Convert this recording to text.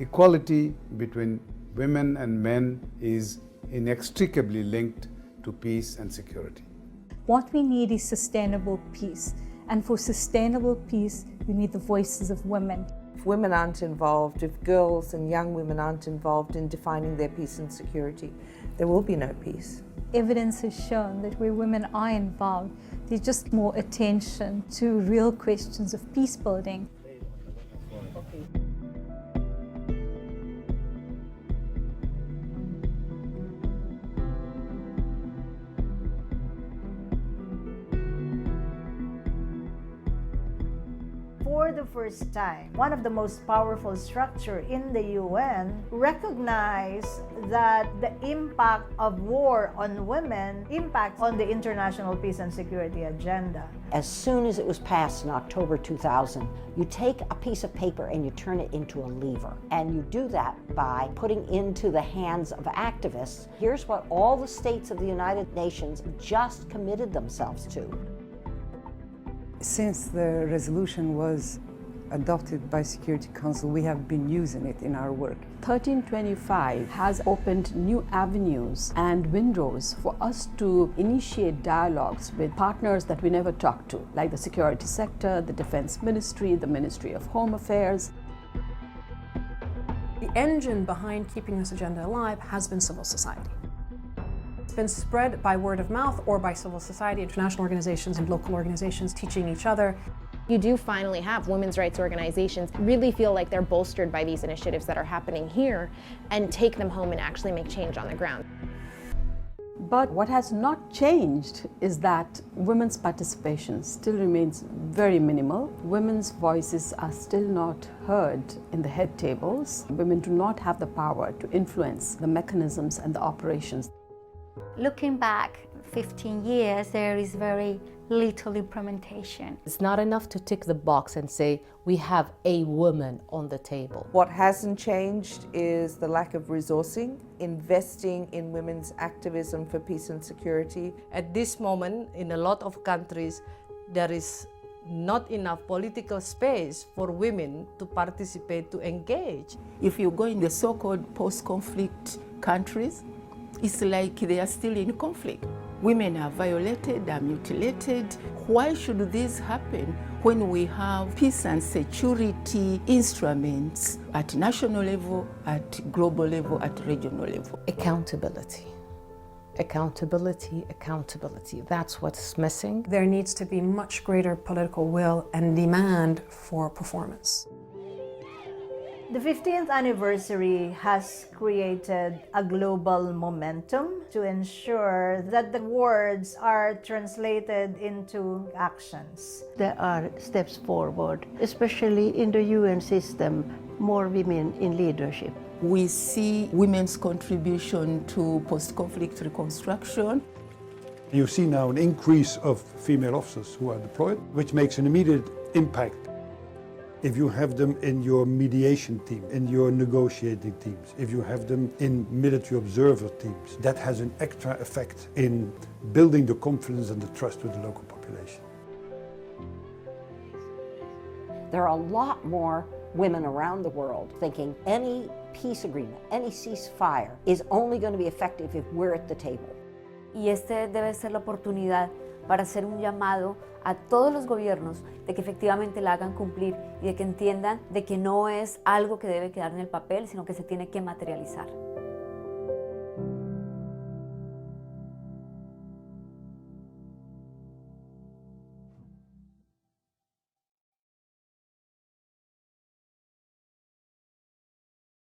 Equality between women and men is inextricably linked to peace and security. What we need is sustainable peace. And for sustainable peace, we need the voices of women. If women aren't involved, if girls and young women aren't involved in defining their peace and security, there will be no peace. Evidence has shown that where women are involved, there's just more attention to real questions of peace building. For the first time, one of the most powerful structures in the UN recognized that the impact of war on women impacts on the international peace and security agenda. As soon as it was passed in October 2000, you take a piece of paper and you turn it into a lever. And you do that by putting into the hands of activists, here's what all the states of the United Nations just committed themselves to. Since the resolution was adopted by Security Council, we have been using it in our work. 1325 has opened new avenues and windows for us to initiate dialogues with partners that we never talked to, like the security sector, the Defense Ministry, the Ministry of Home Affairs. The engine behind keeping this agenda alive has been civil society. It's been spread by word of mouth or by civil society, international organizations and local organizations teaching each other. You do finally have women's rights organizations really feel like they're bolstered by these initiatives that are happening here and take them home and actually make change on the ground. But what has not changed is that women's participation still remains very minimal. Women's voices are still not heard in the head tables. Women do not have the power to influence the mechanisms and the operations. Looking back 15 years, there is very little implementation. It's not enough to tick the box and say, we have a woman on the table. What hasn't changed is the lack of resourcing, investing in women's activism for peace and security. At this moment, in a lot of countries, there is not enough political space for women to participate, to engage. If you go in the so-called post-conflict countries, it's like they are still in conflict. Women are violated, are mutilated. Why should this happen when we have peace and security instruments at national level, at global level, at regional level? Accountability. Accountability, accountability. That's what's missing. There needs to be much greater political will and demand for performance. The 15th anniversary has created a global momentum to ensure that the words are translated into actions. There are steps forward, especially in the UN system, more women in leadership. We see women's contribution to post-conflict reconstruction. You see now an increase of female officers who are deployed, which makes an immediate impact. If you have them in your mediation team, in your negotiating teams, if you have them in military observer teams, that has an extra effect in building the confidence and the trust with the local population. There are a lot more women around the world thinking any peace agreement, any ceasefire is only going to be effective if we're at the table. Y este debe ser la oportunidad para hacer un llamado a todos los gobiernos de que efectivamente la hagan cumplir y de que entiendan de que no es algo que debe quedar en el papel, sino que se tiene que materializar.